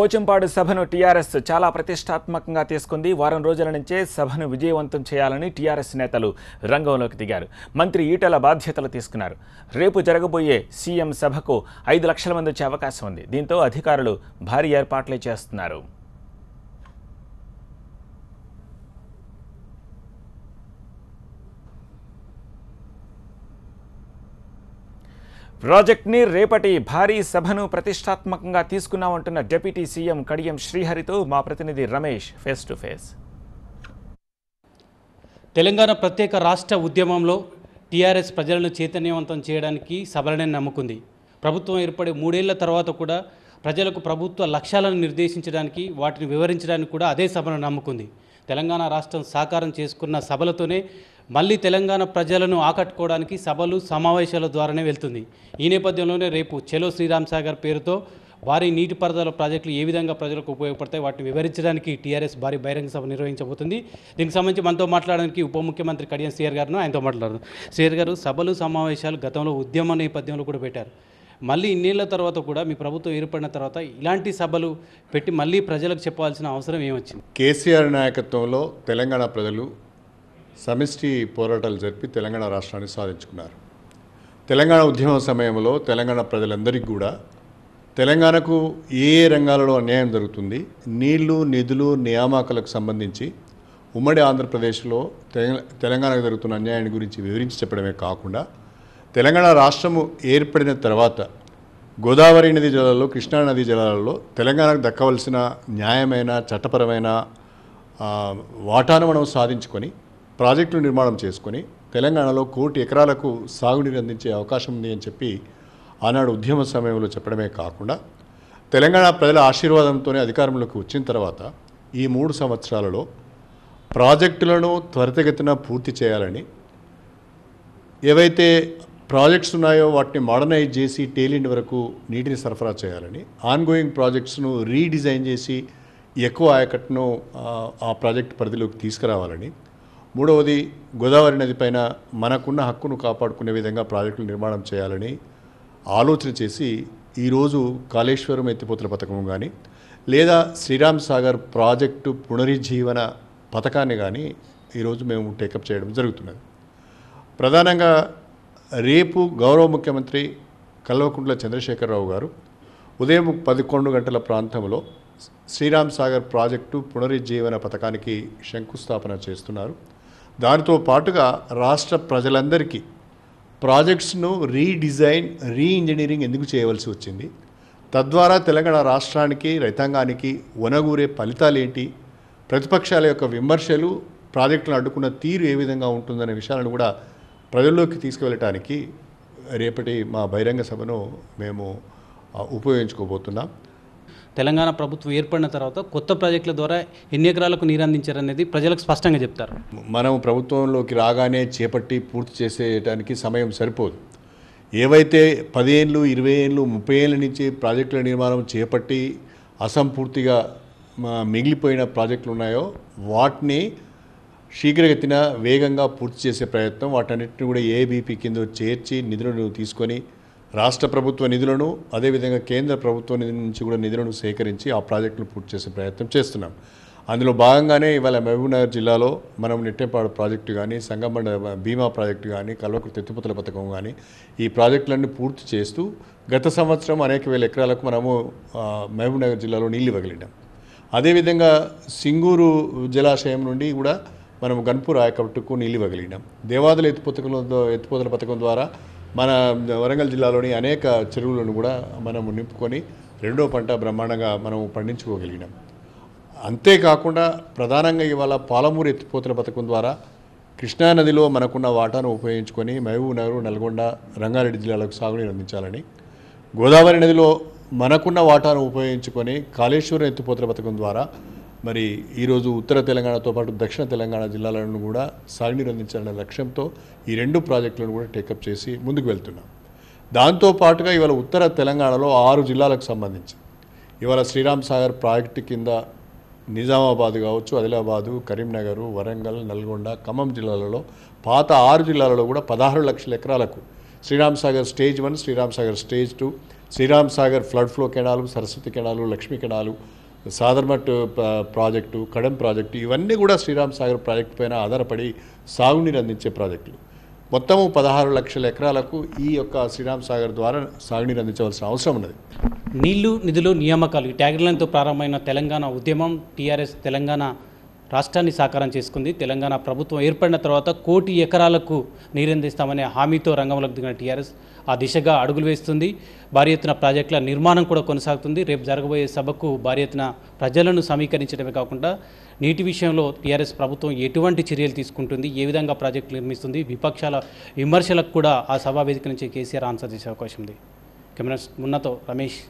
పోచంపాడు సభను టీఆర్ఎస్ చాలా ప్రతిష్టాత్మకంగా తీసుకుంది. వారం రోజుల నుంచే సభను విజయవంతం చేయాలని టీఆర్ఎస్ నేతలు రంగంలోకి దిగారు. మంత్రి ఈటెల బాధ్యతలు తీసుకున్నారు. రేపు జరగబోయే సీఎం సభకు 5 లక్షల మంది వచ్చే అవకాశం ఉంది. దీంతో అధికారులు భారీ ఏర్పాట్లే చేస్తున్నారు. ప్రాజెక్ట్ని రేపటి భారీ సభను ప్రతిష్టాత్మకంగా తీసుకున్నామంటున్న డిప్యూటీ సీఎం కడియం శ్రీహరితో మా ప్రతినిధి Ramesh face to face. Telangana ప్రత్యేక రాష్ట్ర ఉద్యమంలో టీఆర్ఎస్ ప్రజలను చైతన్యవంతం చేయడానికి సభలనే నమ్ముకుంది. ప్రభుత్వం ఏర్పడి 3 ఏళ్ల తర్వాత కూడా ప్రజలకు ప్రభుత్వ లక్ష్యాలను నిర్దేశించడానికి, వాటిని వివరించడానికి కూడా అదే సభను నమ్ముకుంది. తెలంగాణ రాష్ట్రం సాకారం చేసుకున్న సభలతోనే మళ్ళీ తెలంగాణ ప్రజలను ఆకట్టుకోవడానికి సభలు సమావేశాల ద్వారానే వెళ్తుంది. ఈ నేపథ్యంలోనే రేపు చెలో శ్రీరామ్ సాగర్ పేరుతో భారీ నీటిపారుదల ప్రాజెక్టులు ఏ విధంగా ప్రజలకు ఉపయోగపడతాయి, వాటిని వివరించడానికి టీఆర్ఎస్ భారీ బహిరంగ సభ నిర్వహించబోతుంది. దీనికి సంబంధించి మనతో మాట్లాడడానికి ఉప ముఖ్యమంత్రి కడియం శ్రీహరి గారు ఆయనతో మాట్లాడారు. శ్రీహరి గారు, సభలు సమావేశాలు గతంలో ఉద్యమ నేపథ్యంలో కూడా పెట్టారు. మళ్ళీ ఇన్నేళ్ల తర్వాత కూడా మీ ప్రభుత్వం ఏర్పడిన తర్వాత ఇలాంటి సభలు పెట్టి మళ్ళీ ప్రజలకు చెప్పాల్సిన అవసరం ఏమొచ్చింది? కేసీఆర్ నాయకత్వంలో తెలంగాణ ప్రజలు సమిష్టి పోరాటాలు జరిపి తెలంగాణ రాష్ట్రాన్ని సాధించుకున్నారు. తెలంగాణ ఉద్యమం సమయంలో తెలంగాణ ప్రజలందరికీ కూడా తెలంగాణకు ఏ రంగాలలో అన్యాయం జరుగుతుంది, నీళ్లు, నిధులు, నియామకాలకు సంబంధించి ఉమ్మడి ఆంధ్రప్రదేశ్లో తెలంగాణకు జరుగుతున్న అన్యాయాన్ని గురించి వివరించి చెప్పడమే కాకుండా తెలంగాణ రాష్ట్రము ఏర్పడిన తర్వాత గోదావరి నది జలాల్లో, కృష్ణా నది జలాలలో తెలంగాణకు దక్కవలసిన న్యాయమైన చట్టపరమైన వాటాను మనం సాధించుకొని ప్రాజెక్టులు నిర్మాణం చేసుకొని తెలంగాణలో 1 కోటి ఎకరాలకు సాగునీరు అందించే అవకాశం ఉంది అని చెప్పి ఆనాడు ఉద్యమ సమయంలో చెప్పడమే కాకుండా తెలంగాణ ప్రజల ఆశీర్వాదంతోనే అధికారంలోకి వచ్చిన తర్వాత ఈ 3 సంవత్సరాలలో ప్రాజెక్టులను త్వరితగతిన పూర్తి చేయాలని, ఏవైతే ప్రాజెక్ట్స్ ఉన్నాయో వాటిని మోడర్నైజ్ చేసి టేలిండ్ వరకు నీటిని సరఫరా చేయాలని, ఆన్గోయింగ్ ప్రాజెక్ట్స్ను రీడిజైన్ చేసి ఎక్కువ ఆయకట్టును ఆ ప్రాజెక్ట్ పరిధిలోకి తీసుకురావాలని, 3వది గోదావరి నది పైన మనకున్న హక్కును కాపాడుకునే విధంగా ప్రాజెక్టులు నిర్మాణం చేయాలని ఆలోచన చేసి ఈరోజు కాళేశ్వరం ఎత్తిపోతల పథకం కానీ లేదా శ్రీరామ్ సాగర్ ప్రాజెక్టు పునరుజ్జీవన పథకాన్ని కానీ ఈరోజు మేము టేకప్ చేయడం జరుగుతున్నది. ప్రధానంగా రేపు గౌరవ ముఖ్యమంత్రి కల్వకుంట్ల చంద్రశేఖరరావు గారు ఉదయం 11 గంటల ప్రాంతంలో శ్రీరామ్ సాగర్ ప్రాజెక్టు పునరుజ్జీవన పథకానికి శంకుస్థాపన చేస్తున్నారు. దానితో పాటుగా రాష్ట్ర ప్రజలందరికీ ప్రాజెక్ట్స్ను రీడిజైన్, రీఇంజనీరింగ్ ఎందుకు చేయవలసి వచ్చింది, తద్వారా తెలంగాణ రాష్ట్రానికి, రైతాంగానికి ఒనగూరే ఫలితాలు ఏంటి, ప్రతిపక్షాల యొక్క విమర్శలు, ప్రాజెక్టులను అడ్డుకున్న తీరు ఏ విధంగా ఉంటుందనే విషయాలను కూడా ప్రజల్లోకి తీసుకువెళ్ళటానికి రేపటి మా బహిరంగ సభను మేము ఉపయోగించుకోబోతున్నాం. తెలంగాణ ప్రభుత్వం ఏర్పడిన తర్వాత కొత్త ప్రాజెక్టుల ద్వారా ఎన్ని ఎకరాలకు నీరు అందించారనేది ప్రజలకు స్పష్టంగా చెప్తారు. మనం ప్రభుత్వంలోకి రాగానే చేపట్టి పూర్తి చేసేయడానికి సమయం సరిపోదు. ఏవైతే 10 ఏళ్ళు, 20 ఏళ్ళు, 30 ఏళ్ళ నుంచి ప్రాజెక్టుల నిర్మాణం చేపట్టి అసంపూర్తిగా మిగిలిపోయిన ప్రాజెక్టులు ఉన్నాయో వాటిని శీఘ్రగతిన వేగంగా పూర్తి చేసే ప్రయత్నం, వాటన్నిటిని కూడా ఏబీపీ కింద చేర్చి నిధులను తీసుకొని రాష్ట్ర ప్రభుత్వ నిధులను, అదేవిధంగా కేంద్ర ప్రభుత్వ నిధుల నుంచి కూడా నిధులను సేకరించి ఆ ప్రాజెక్టులు పూర్తి చేసే ప్రయత్నం చేస్తున్నాం. అందులో భాగంగానే ఇవాళ మహబూబ్నగర్ జిల్లాలో మనం నెట్టెంపాడు ప్రాజెక్టు కానీ, సంగమండ భీమా ప్రాజెక్టు కానీ, కల్వకుర్తి ఎత్తిపోతల పథకం కానీ ఈ ప్రాజెక్టులన్నీ పూర్తి చేస్తూ గత సంవత్సరం అనేక వేల ఎకరాలకు మనము మహబూబ్నగర్ జిల్లాలో నీళ్లు ఇవ్వగలిగాం. అదేవిధంగా సింగూరు జలాశయం నుండి కూడా మనం గన్పూర్ ఆయకట్టుకు నీళ్ళు ఇవ్వగలిగినాం. దేవాదుల ఎత్తిపోతల పథకం ద్వారా మన వరంగల్ జిల్లాలోని అనేక చెరువులను కూడా మనము నింపుకొని 2వ పంట బ్రహ్మాండంగా మనం పండించుకోగలిగినాం. అంతేకాకుండా ప్రధానంగా ఇవాళ పాలమూరు ఎత్తిపోతల పథకం ద్వారా కృష్ణానదిలో మనకున్న వాటాను ఉపయోగించుకొని మహబూబ్నగర్, నల్గొండ, రంగారెడ్డి జిల్లాలకు సాగునీరు అందించాలని, గోదావరి నదిలో మనకున్న వాటాను ఉపయోగించుకొని కాళేశ్వరం ఎత్తిపోతల పథకం ద్వారా మరి ఈరోజు ఉత్తర తెలంగాణతో పాటు దక్షిణ తెలంగాణ జిల్లాలను కూడా సాగునీరు అందించాలనే లక్ష్యంతో ఈ 2 ప్రాజెక్టులను కూడా టేకప్ చేసి ముందుకు వెళ్తున్నాం. దాంతోపాటుగా ఇవాళ ఉత్తర తెలంగాణలో 6 జిల్లాలకు సంబంధించి ఇవాళ శ్రీరామ్ సాగర్ ప్రాజెక్టు కింద నిజామాబాద్ కావచ్చు, ఆదిలాబాదు, కరీంనగర్, వరంగల్, నల్గొండ, ఖమ్మం జిల్లాలలో పాత 6 జిల్లాలలో కూడా 16 లక్షల ఎకరాలకు Sriram Sagar stage 1, Sriram Sagar stage 2, Sriram Sagar flood flow canal, Saraswati canal, Lakshmi canal, Sadarmat project, Kadem project, ఇవన్నీ కూడా శ్రీరామ్ సాగర్ ప్రాజెక్టు పైన ఆధారపడి సాగునీరు అందించే ప్రాజెక్టులు. మొత్తము 16 లక్షల ఎకరాలకు ఈ యొక్క శ్రీరామ్ సాగర్ ద్వారా సాగునీరు అందించవలసిన అవసరం ఉన్నది. నీళ్లు, నిధులు, నియామకాలు ఈ ట్యాగ్లైన్తో ప్రారంభమైన తెలంగాణ ఉద్యమం టీఆర్ఎస్ తెలంగాణ రాష్ట్రాన్ని సాకారం చేసుకుంది. తెలంగాణ ప్రభుత్వం ఏర్పడిన తర్వాత 1 కోటి ఎకరాలకు నీరందిస్తామనే హామీతో రంగంలోకి దిగిన టీఆర్ఎస్ ఆ దిశగా అడుగులు వేస్తుంది. భారీ ఎత్తున ప్రాజెక్టుల నిర్మాణం కూడా కొనసాగుతుంది. రేపు జరగబోయే సభకు భారీ ఎత్తున ప్రజలను సమీకరించడమే కాకుండా నీటి విషయంలో టీఆర్ఎస్ ప్రభుత్వం ఎటువంటి చర్యలు తీసుకుంటుంది, ఏ విధంగా ప్రాజెక్టులు నిర్మిస్తుంది, విపక్షాల విమర్శలకు కూడా ఆ సభా వేదిక నుంచి కేసీఆర్ ఆన్సర్ చేసే అవకాశం ఉంది. కెమెరా మున్నతో రమేష్,